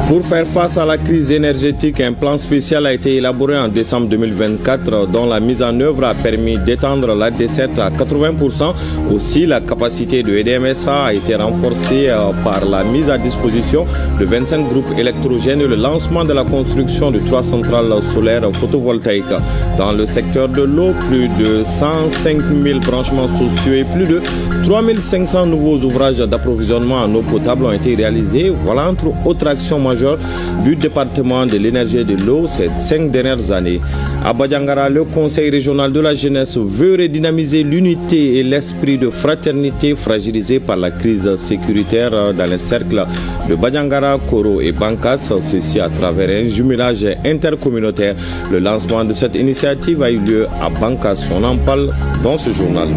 Pour faire face à la crise énergétique, un plan spécial a été élaboré en décembre 2024 dont la mise en œuvre a permis d'étendre la desserte à 80%. Aussi, la capacité de EDMSA a été renforcée par la mise à disposition de 25 groupes électrogènes et le lancement de la construction de 3 centrales solaires photovoltaïques. Dans le secteur de l'eau, plus de 105 000 branchements sociaux et plus de 3 500 nouveaux ouvrages d'approvisionnement en eau potable ont été réalisés. Voilà entre autres actions majeures du département de l'énergie et de l'eau ces 5 dernières années. À Badiangara, le Conseil régional de la jeunesse veut redynamiser l'unité et l'esprit de fraternité fragilisés par la crise sécuritaire dans les cercles de Badiangara, Koro et Bankas, ceci à travers un jumelage intercommunautaire. Le lancement de cette initiative a eu lieu à Bankas. On en parle dans ce journal.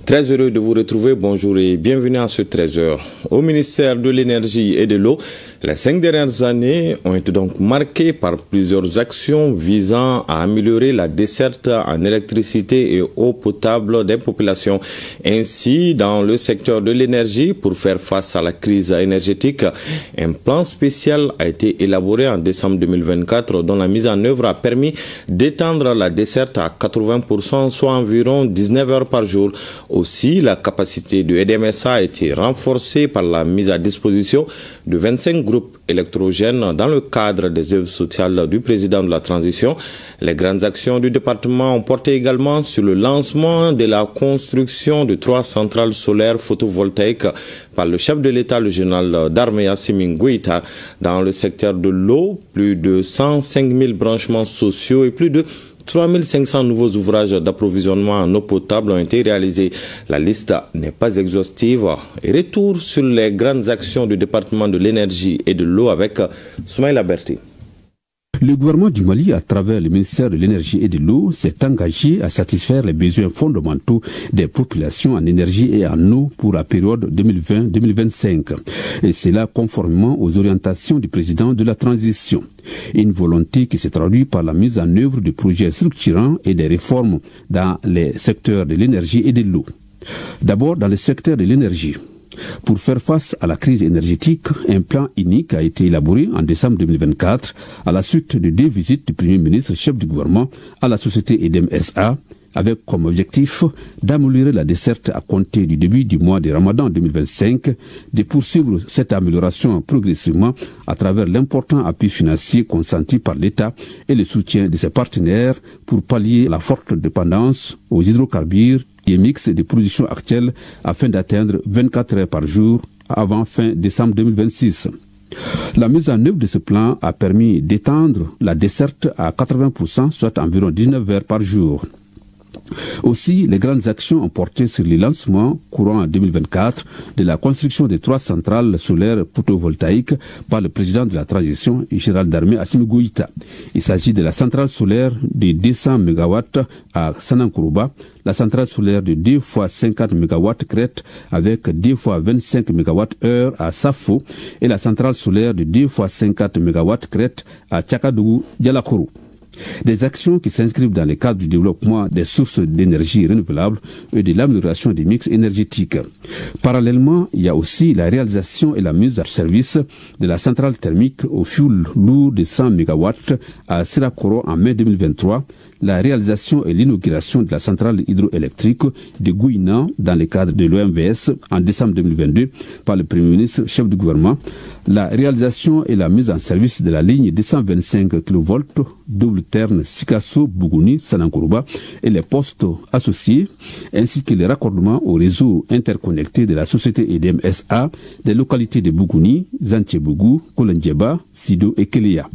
Très heureux de vous retrouver, bonjour et bienvenue à ce 13h. Au ministère de l'énergie et de l'eau, les 5 dernières années ont été donc marquées par plusieurs actions visant à améliorer la desserte en électricité et eau potable des populations. Ainsi, dans le secteur de l'énergie, pour faire face à la crise énergétique, un plan spécial a été élaboré en décembre 2024 dont la mise en œuvre a permis d'étendre la desserte à 80%, soit environ 19 heures par jour. Aussi, la capacité de EDMSA a été renforcée par la mise à disposition de 25 groupes électrogènes dans le cadre des œuvres sociales du président de la transition. Les grandes actions du département ont porté également sur le lancement de la construction de 3 centrales solaires photovoltaïques par le chef de l'État, le général d'armée Assimi Goïta. Dans le secteur de l'eau, plus de 105 000 branchements sociaux et plus de 3 500 nouveaux ouvrages d'approvisionnement en eau potable ont été réalisés. La liste n'est pas exhaustive. Et retour sur les grandes actions du département de l'énergie et de l'eau avec Soumaïla Berti. Le gouvernement du Mali, à travers le ministère de l'énergie et de l'eau, s'est engagé à satisfaire les besoins fondamentaux des populations en énergie et en eau pour la période 2020-2025. Et cela conformément aux orientations du président de la transition. Une volonté qui se traduit par la mise en œuvre de projets structurants et des réformes dans les secteurs de l'énergie et de l'eau. D'abord, dans le secteur de l'énergie. Pour faire face à la crise énergétique, un plan unique a été élaboré en décembre 2024 à la suite de 2 visites du Premier ministre chef du gouvernement à la société EDMSA avec comme objectif d'améliorer la desserte à compter du début du mois de Ramadan 2025, de poursuivre cette amélioration progressivement à travers l'important appui financier consenti par l'État et le soutien de ses partenaires pour pallier la forte dépendance aux hydrocarbures et mix de production actuelle afin d'atteindre 24 heures par jour avant fin décembre 2026. La mise en œuvre de ce plan a permis d'étendre la desserte à 80%, soit environ 19 heures par jour. Aussi, les grandes actions ont porté sur le lancement courant en 2024 de la construction de 3 centrales solaires photovoltaïques par le président de la transition, général d'armée Assimi Goïta. Il s'agit de la centrale solaire de 200 MW à Sanankuruba, la centrale solaire de 2 fois 50 MW Crête avec 2 fois 25 MWh à Safo et la centrale solaire de 2 fois 50 MW Crête à Tchakadougou, Dialakourou. Des actions qui s'inscrivent dans le cadre du développement des sources d'énergie renouvelables et de l'amélioration des mix énergétiques. Parallèlement, il y a aussi la réalisation et la mise en service de la centrale thermique au fioul lourd de 100 MW à Sirakoro en mai 2023, la réalisation et l'inauguration de la centrale hydroélectrique de Gouina dans le cadre de l'OMVS en décembre 2022 par le Premier ministre chef du gouvernement, la réalisation et la mise en service de la ligne 225 kV double terne Sikasso-Bougouni-Sanankuruba et les postes associés, ainsi que les raccordements au réseau interconnecté de la société EDMSA des localités de Bougouni, Zantchebougou, Kolendjeba, Sido et Kélia.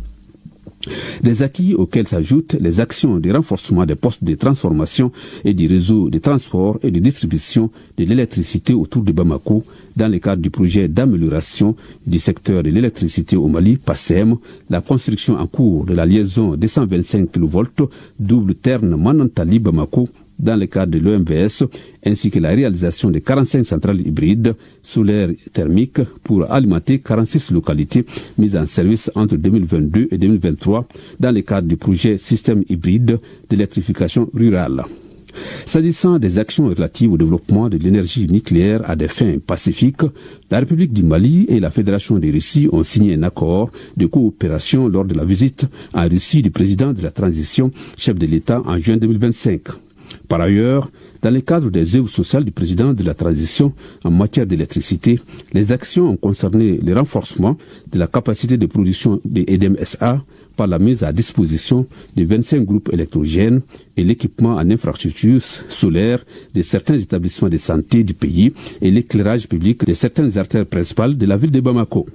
Des acquis auxquels s'ajoutent les actions de renforcement des postes de transformation et du réseau de transport et de distribution de l'électricité autour de Bamako dans le cadre du projet d'amélioration du secteur de l'électricité au Mali, PASSEM, la construction en cours de la liaison 225 kV double terne Manantali-Bamako dans le cadre de l'OMVS, ainsi que la réalisation de 45 centrales hybrides solaires thermiques pour alimenter 46 localités mises en service entre 2022 et 2023 dans le cadre du projet système hybride d'électrification rurale. S'agissant des actions relatives au développement de l'énergie nucléaire à des fins pacifiques, la République du Mali et la Fédération de Russie ont signé un accord de coopération lors de la visite en Russie du président de la transition, chef de l'État, en juin 2025. Par ailleurs, dans le cadre des œuvres sociales du président de la transition en matière d'électricité, les actions ont concerné le renforcement de la capacité de production de EDEM SA par la mise à disposition de 25 groupes électrogènes et l'équipement en infrastructures solaires de certains établissements de santé du pays et l'éclairage public de certaines artères principales de la ville de Bamako.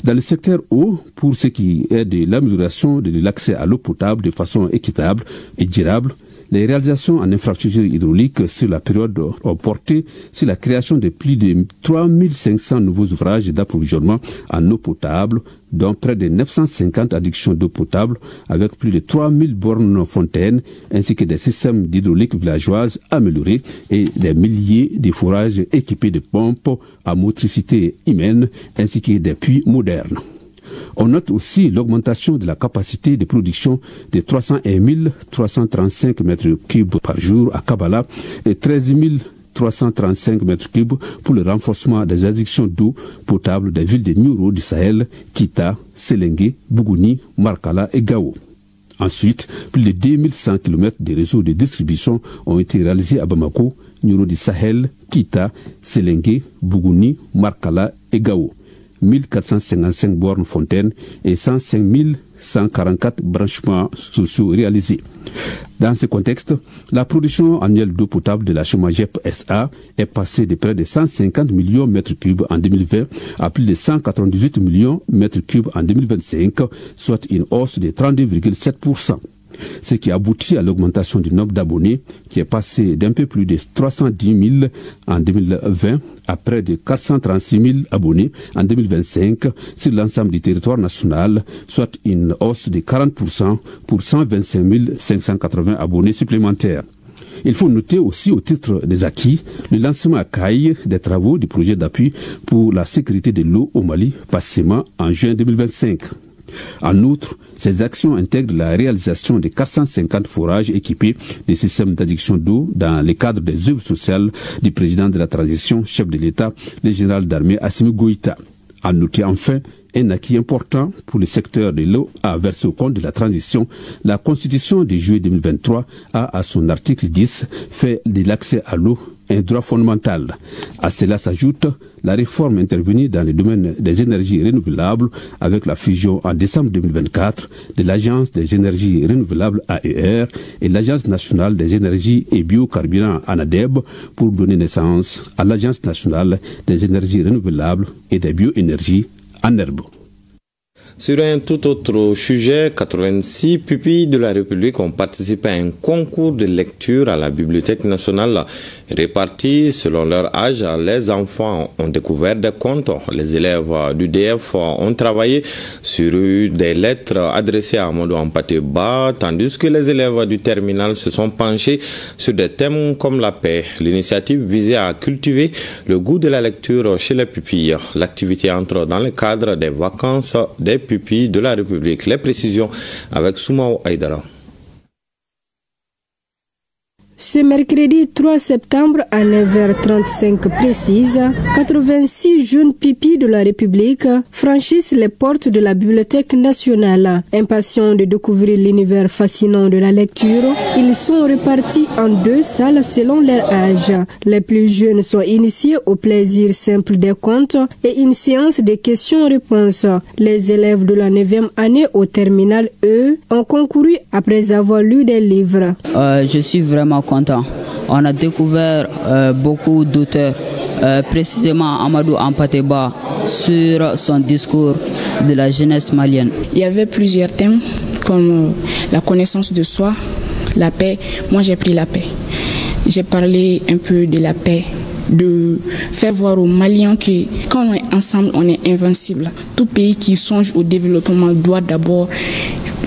Dans le secteur eau, pour ce qui est de l'amélioration de l'accès à l'eau potable de façon équitable et durable, les réalisations en infrastructures hydrauliques sur la période ont porté sur la création de plus de 3500 nouveaux ouvrages d'approvisionnement en eau potable, dont près de 950 addictions d'eau potable, avec plus de 3000 bornes fontaines, ainsi que des systèmes d'hydraulique villageoise améliorés et des milliers de forages équipés de pompes à motricité humaine, ainsi que des puits modernes. On note aussi l'augmentation de la capacité de production de 301 335 m3 par jour à Kabala et 13 335 m3 pour le renforcement des addictions d'eau potable des villes de Nioro du Sahel, Kita, Selengue, Bougouni, Markala et Gao. Ensuite, plus de 2100 km de réseaux de distribution ont été réalisés à Bamako, Nioro du Sahel, Kita, Selengue, Bougouni, Markala et Gao. 1455 bornes fontaines et 105 144 branchements sociaux réalisés. Dans ce contexte, la production annuelle d'eau potable de la Chemagep SA est passée de près de 150 millions de mètres cubes en 2020 à plus de 198 millions de mètres cubes en 2025, soit une hausse de 32,7%. Ce qui aboutit à l'augmentation du nombre d'abonnés qui est passé d'un peu plus de 310 000 en 2020 à près de 436 000 abonnés en 2025 sur l'ensemble du territoire national, soit une hausse de 40% pour 125 580 abonnés supplémentaires. Il faut noter aussi au titre des acquis le lancement à Caille des travaux du projet d'appui pour la sécurité de l'eau au Mali, passément en juin 2025. En outre, ces actions intègrent la réalisation de 450 forages équipés de systèmes d'adduction d'eau dans le cadre des œuvres sociales du président de la transition, chef de l'État, le général d'armée Assimi Goïta. À noter enfin un acquis important pour le secteur de l'eau a versé au compte de la transition. La Constitution de juillet 2023 a, à son article 10, fait de l'accès à l'eau un droit fondamental. À cela s'ajoute la réforme intervenue dans le domaine des énergies renouvelables avec la fusion en décembre 2024 de l'Agence des énergies renouvelables AER et l'Agence nationale des énergies et biocarburants ANADEB pour donner naissance à l'Agence nationale des énergies renouvelables et des bioénergies ANERB. Sur un tout autre sujet, 86 pupilles de la République ont participé à un concours de lecture à la Bibliothèque nationale. Répartis selon leur âge, les enfants ont découvert des contes. Les élèves du DF ont travaillé sur des lettres adressées à Amadou Hampâté-Bâ, tandis que les élèves du terminal se sont penchés sur des thèmes comme la paix. L'initiative visait à cultiver le goût de la lecture chez les pupilles. L'activité entre dans le cadre des vacances des pupilles de la République. Les précisions avec Soumao Aïdara. Ce mercredi 3 septembre à 9h35 précise, 86 jeunes pupilles de la République franchissent les portes de la Bibliothèque nationale. Impatients de découvrir l'univers fascinant de la lecture, ils sont répartis en deux salles selon leur âge. Les plus jeunes sont initiés au plaisir simple des contes et une séance de questions-réponses. Les élèves de la 9e année au terminal, eux, ont concouru après avoir lu des livres. Je suis vraiment content. On a découvert beaucoup d'auteurs, précisément Amadou Hampâté-Bâ sur son discours de la jeunesse malienne. Il y avait plusieurs thèmes comme la connaissance de soi, la paix. Moi j'ai pris la paix. J'ai parlé un peu de la paix, de faire voir aux Maliens que quand on est ensemble, on est invincible. Tout pays qui songe au développement doit d'abord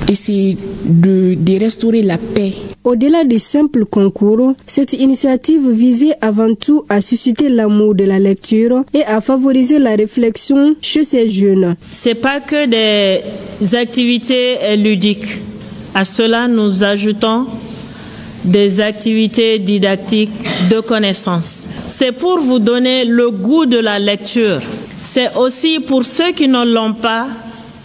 essayer de restaurer la paix. Au-delà des simples concours, cette initiative visait avant tout à susciter l'amour de la lecture et à favoriser la réflexion chez ces jeunes. Ce n'est pas que des activités ludiques. À cela, nous ajoutons des activités didactiques de connaissances. C'est pour vous donner le goût de la lecture. C'est aussi pour ceux qui ne l'ont pas,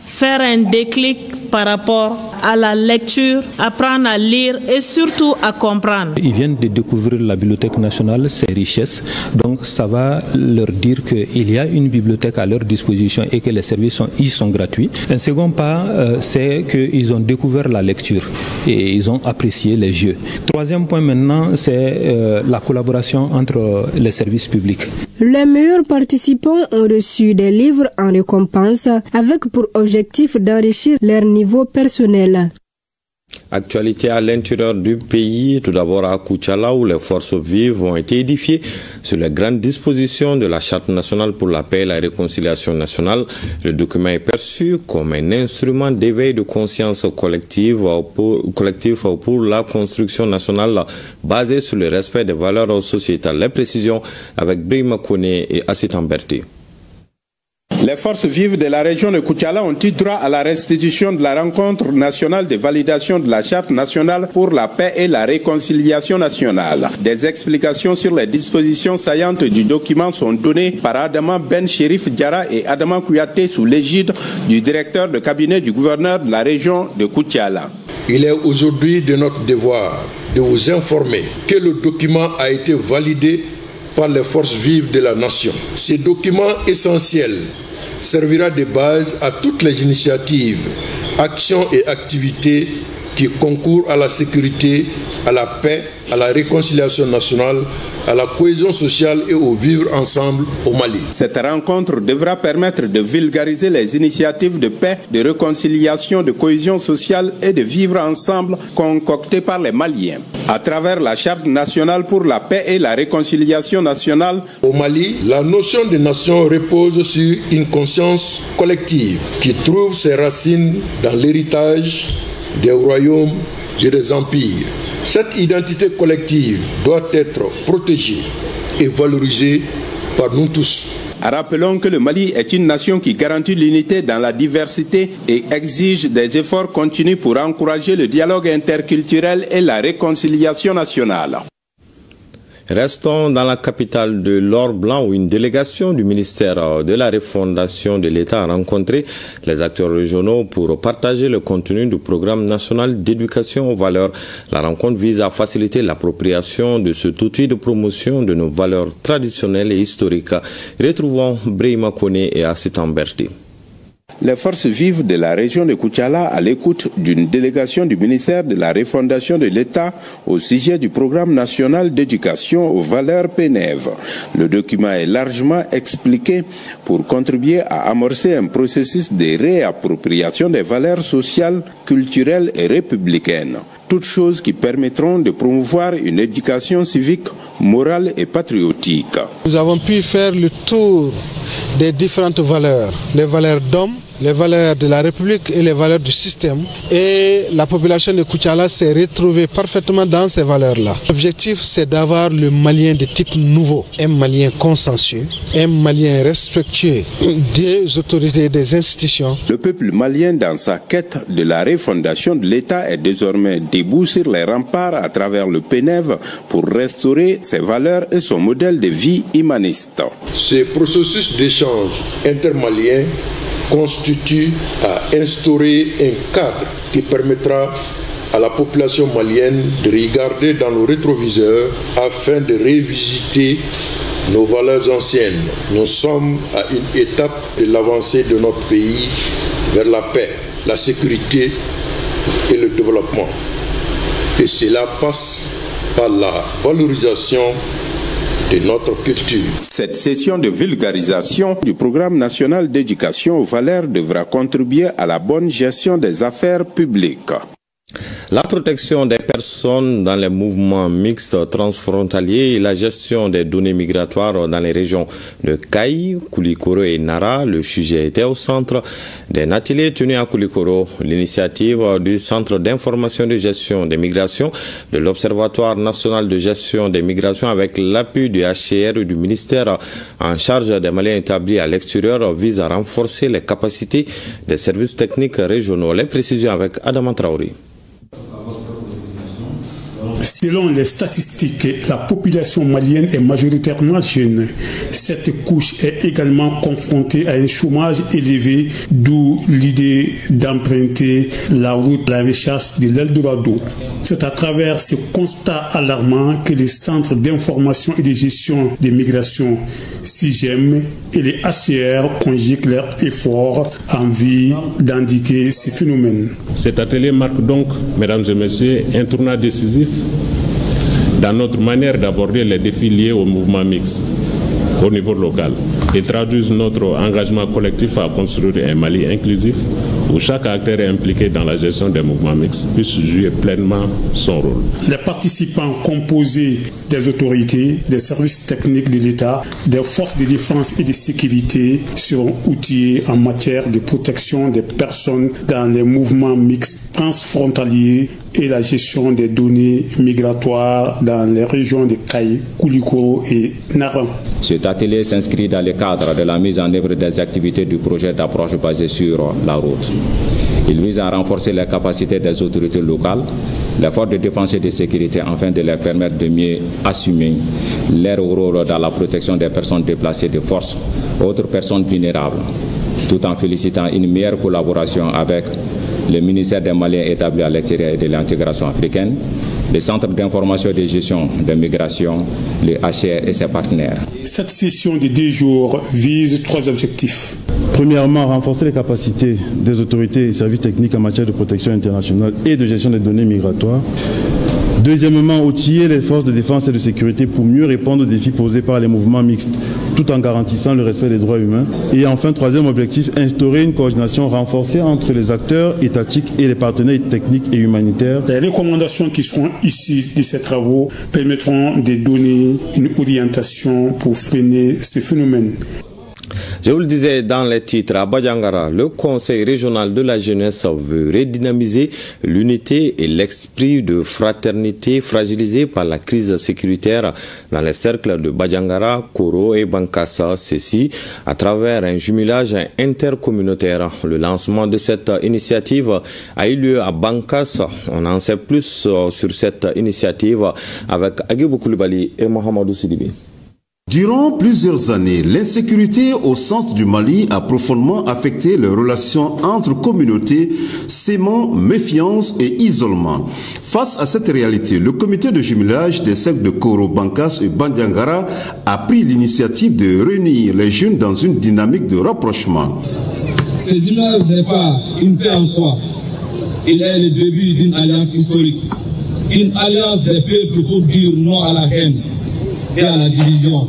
faire un déclic par rapport à la lecture, apprendre à lire et surtout à comprendre. Ils viennent de découvrir la Bibliothèque nationale, ses richesses, donc ça va leur dire qu'il y a une bibliothèque à leur disposition et que les services y sont gratuits. Un second pas, c'est qu'ils ont découvert la lecture et ils ont apprécié les jeux. Troisième point maintenant, c'est la collaboration entre les services publics. Les meilleurs participants ont reçu des livres en récompense avec pour objectif d'enrichir leur niveau personnel. Actualité à l'intérieur du pays, tout d'abord à Koutiala où les forces vives ont été édifiées sur les grandes dispositions de la Charte nationale pour la paix et la réconciliation nationale. Le document est perçu comme un instrument d'éveil de conscience collective pour la construction nationale basée sur le respect des valeurs sociétales. Les précisions avec Brima Kone et Assit Amberti. Les forces vives de la région de Koutiala ont eu droit à la restitution de la rencontre nationale de validation de la Charte nationale pour la paix et la réconciliation nationale. Des explications sur les dispositions saillantes du document sont données par Adama Ben Chérif Diarra et Adama Kouyaté sous l'égide du directeur de cabinet du gouverneur de la région de Koutiala. Il est aujourd'hui de notre devoir de vous informer que le document a été validé par les forces vives de la nation. Ce document essentiel servira de base à toutes les initiatives, actions et activités qui concourent à la sécurité, à la paix, à la réconciliation nationale, à la cohésion sociale et au vivre ensemble au Mali. Cette rencontre devra permettre de vulgariser les initiatives de paix, de réconciliation, de cohésion sociale et de vivre ensemble concoctées par les Maliens. À travers la Charte nationale pour la paix et la réconciliation nationale, au Mali, la notion de nation repose sur une conscience collective qui trouve ses racines dans l'héritage des royaumes et des empires. Cette identité collective doit être protégée et valorisée par nous tous. Rappelons que le Mali est une nation qui garantit l'unité dans la diversité et exige des efforts continus pour encourager le dialogue interculturel et la réconciliation nationale. Restons dans la capitale de l'Or Blanc où une délégation du ministère de la refondation de l'État a rencontré les acteurs régionaux pour partager le contenu du programme national d'éducation aux valeurs. La rencontre vise à faciliter l'appropriation de cet outil de promotion de nos valeurs traditionnelles et historiques. Retrouvons Brima Kone et Assit Amberti. Les forces vives de la région de Koutiala à l'écoute d'une délégation du ministère de la refondation de l'État au sujet du programme national d'éducation aux valeurs PNEV. Le document est largement expliqué pour contribuer à amorcer un processus de réappropriation des valeurs sociales, culturelles et républicaines. Toutes choses qui permettront de promouvoir une éducation civique, morale et patriotique. Nous avons pu faire le tour des différentes valeurs, les valeurs d'hommes, les valeurs de la République et les valeurs du système. Et la population de Koutiala s'est retrouvée parfaitement dans ces valeurs-là. L'objectif, c'est d'avoir le Malien de type nouveau, un Malien consensueux, un Malien respectueux des autorités et des institutions. Le peuple malien, dans sa quête de la refondation de l'État, est désormais debout sur les remparts à travers le PNEV pour restaurer ses valeurs et son modèle de vie humaniste. Ce processus d'échange intermalien constitue à instaurer un cadre qui permettra à la population malienne de regarder dans le rétroviseur afin de revisiter nos valeurs anciennes. Nous sommes à une étape de l'avancée de notre pays vers la paix, la sécurité et le développement. Et cela passe par la valorisation de notre culture. Cette session de vulgarisation du programme national d'éducation aux valeurs devra contribuer à la bonne gestion des affaires publiques. La protection des personnes dans les mouvements mixtes transfrontaliers et la gestion des données migratoires dans les régions de Kaï, Koulikoro et Nara, le sujet était au centre d'un atelier tenu à Koulikoro. L'initiative du Centre d'information de gestion des migrations, de l'Observatoire national de gestion des migrations avec l'appui du HCR et du ministère en charge des Maliens établis à l'extérieur vise à renforcer les capacités des services techniques régionaux. Les précisions avec Adama Traoré. Selon les statistiques, la population malienne est majoritairement jeune. Cette couche est également confrontée à un chômage élevé, d'où l'idée d'emprunter la route à la recherche de l'Eldorado. C'est à travers ce constat alarmant que les centres d'information et de gestion des migrations, SIGEM et les HCR conjuguent leurs efforts en vue d'indiquer ces phénomènes. Cet atelier marque donc, mesdames et messieurs, un tournant décisif dans notre manière d'aborder les défis liés au mouvement mixte au niveau local et traduisent notre engagement collectif à construire un Mali inclusif où chaque acteur est impliqué dans la gestion des mouvements mixtes puisse jouer pleinement son rôle. Les participants composés des autorités, des services techniques de l'État, des forces de défense et de sécurité seront outillés en matière de protection des personnes dans les mouvements mixtes transfrontaliers et la gestion des données migratoires dans les régions de Kaï, Koulikoro et Naran. Cet atelier s'inscrit dans le cadre de la mise en œuvre des activités du projet d'approche basée sur la route. Il vise à renforcer les capacités des autorités locales, les forces de défense et de sécurité afin de leur permettre de mieux assumer leur rôle dans la protection des personnes déplacées de force, autres personnes vulnérables, tout en félicitant une meilleure collaboration avec le ministère des Maliens établi à l'extérieur et de l'intégration africaine, les centres d'information et de gestion des migrations, le HR et ses partenaires. Cette session de 2 jours vise 3 objectifs. Premièrement, renforcer les capacités des autorités et services techniques en matière de protection internationale et de gestion des données migratoires. Deuxièmement, outiller les forces de défense et de sécurité pour mieux répondre aux défis posés par les mouvements mixtes, tout en garantissant le respect des droits humains. Et enfin, troisième objectif, instaurer une coordination renforcée entre les acteurs étatiques et les partenaires techniques et humanitaires. Les recommandations qui seront issues de ces travaux permettront de donner une orientation pour freiner ces phénomènes. Je vous le disais dans les titres, à Badiangara, le Conseil régional de la jeunesse veut redynamiser l'unité et l'esprit de fraternité fragilisés par la crise sécuritaire dans les cercles de Badiangara, Koro et Bankassa, ceci à travers un jumelage intercommunautaire. Le lancement de cette initiative a eu lieu à Bankassa. On en sait plus sur cette initiative avec Agibou Koulibaly et Mohamedou Sidibé. Durant plusieurs années, l'insécurité au centre du Mali a profondément affecté les relations entre communautés, sémant méfiance et isolement. Face à cette réalité, le comité de jumelage des cercles de Koro, Bankas et Badiangara a pris l'initiative de réunir les jeunes dans une dynamique de rapprochement. Ce jumelage n'est pas une fin en soi. Il est le début d'une alliance historique. Une alliance des peuples pour dire non à la haine et à la division,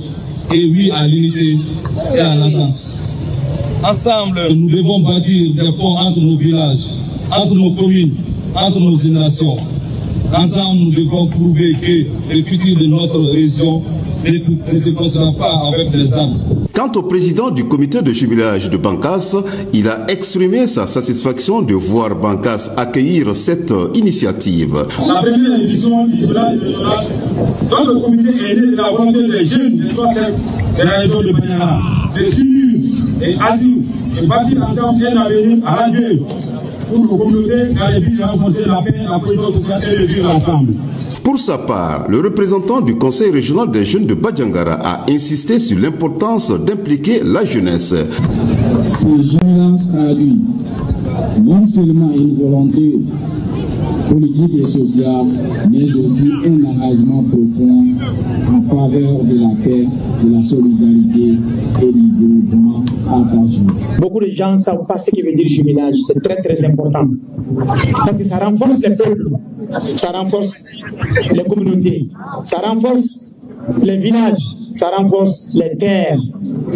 et oui à l'unité et à l'entente. Ensemble, nous devons bâtir des ponts entre nos villages, entre nos communes, entre nos générations. Ensemble, nous devons prouver que le futur de notre région ne se construira pas avec des armes. Quant au président du comité de jumelage de Bankas, il a exprimé sa satisfaction de voir Bankas accueillir cette initiative. La première édition du jumelage régional, dans le comité est né de la volonté des jeunes des 3 cercles de la région de Badiangara, de s'unir et agir et bâtir ensemble un avenir à radieux pour nos communautés dans le but de renforcer la paix, la cohésion sociale et le vivre ensemble. Pour sa part, le représentant du Conseil régional des jeunes de Badiangara a insisté sur l'importance d'impliquer la jeunesse. Ces jeunes traduit non seulement une volonté politique et sociale, mais aussi un engagement profond en faveur de la paix, de la solidarité et du développement partagé. Beaucoup de gens ne savent pas ce que veut dire jumelage. C'est très très important. Parce que ça renforce les peuples, ça renforce les communautés, ça renforce les villages, ça renforce les terres,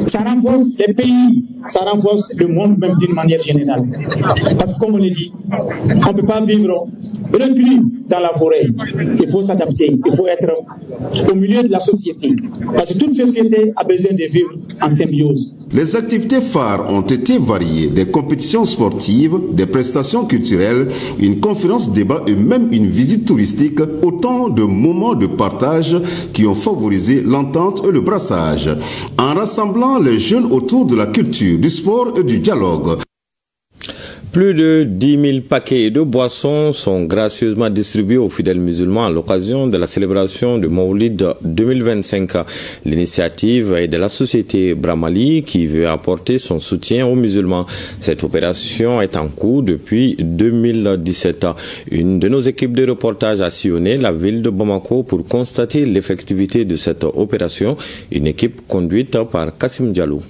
ça renforce les pays, ça renforce le monde même d'une manière générale. Parce que comme on le dit, on ne peut pas vivre reclus dans la forêt. Il faut s'adapter, il faut être au milieu de la société. Parce que toute société a besoin de vivre en symbiose. Les activités phares ont été variées, des compétitions sportives, des prestations culturelles, une conférence débat et même une visite touristique, autant de moments de partage qui ont favorisé l'entente et le brassage, en rassemblant les jeunes autour de la culture, du sport et du dialogue. Plus de 10 000 paquets de boissons sont gracieusement distribués aux fidèles musulmans à l'occasion de la célébration du Mawlid 2025. L'initiative est de la société Bramali qui veut apporter son soutien aux musulmans. Cette opération est en cours depuis 2017. Une de nos équipes de reportage a sillonné la ville de Bamako pour constater l'effectivité de cette opération. Une équipe conduite par Kassim Diallo.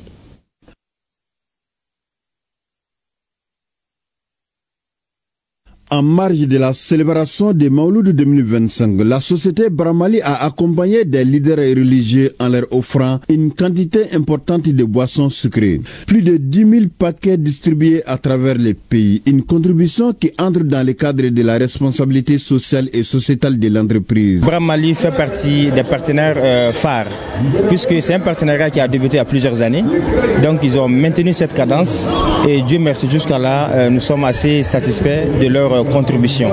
En marge de la célébration des Mawlud 2025, la société Bramali a accompagné des leaders religieux en leur offrant une quantité importante de boissons sucrées. Plus de 10 000 paquets distribués à travers les pays. Une contribution qui entre dans le cadre de la responsabilité sociale et sociétale de l'entreprise. Bramali fait partie des partenaires phares, puisque c'est un partenariat qui a débuté il y a plusieurs années. Donc ils ont maintenu cette cadence et Dieu merci jusqu'à là, nous sommes assez satisfaits de leur contribution.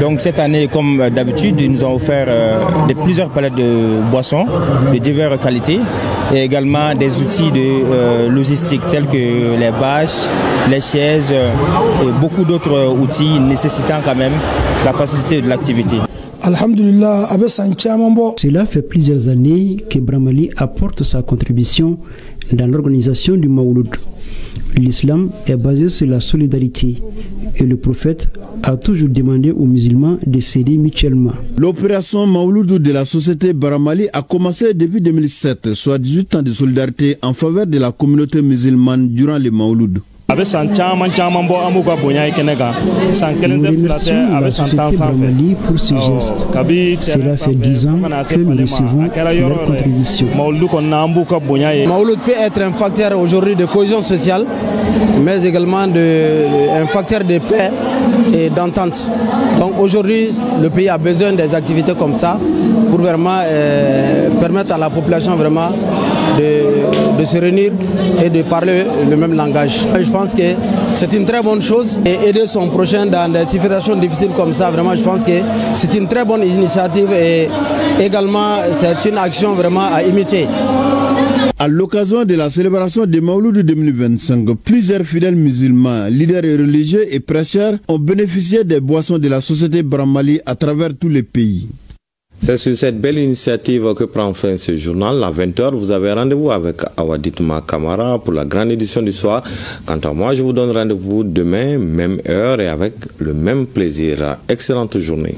Donc cette année, comme d'habitude, ils nous ont offert plusieurs palettes de boissons de diverses qualités et également des outils de logistique tels que les bâches, les chaises et beaucoup d'autres outils nécessitant quand même la facilité de l'activité. Cela fait plusieurs années que Bramali apporte sa contribution dans l'organisation du Mawlud. L'islam est basé sur la solidarité et le prophète a toujours demandé aux musulmans de s'aider mutuellement. L'opération Mawlud de la société Bramali a commencé depuis 2007, soit 18 ans de solidarité en faveur de la communauté musulmane durant le Mawlud. Nous remercions la société Bramali pour ce geste. Cela fait 10 ans que nous recevons leur contribution. Mawlud peut être un facteur aujourd'hui de cohésion sociale, mais également un facteur de paix et d'entente. Donc aujourd'hui, le pays a besoin des activités comme ça pour vraiment permettre à la population vraiment de se réunir et de parler le même langage. Je pense que c'est une très bonne chose et aider son prochain dans des situations difficiles comme ça, vraiment je pense que c'est une très bonne initiative et également c'est une action vraiment à imiter. À l'occasion de la célébration des Mawlud 2025, plusieurs fidèles musulmans, leaders religieux et prêcheurs ont bénéficié des boissons de la société Bramali à travers tous les pays. C'est sur cette belle initiative que prend fin ce journal. À 20h, vous avez rendez-vous avec Awaditma Kamara pour la grande édition du soir. Quant à moi, je vous donne rendez-vous demain, même heure et avec le même plaisir. Excellente journée.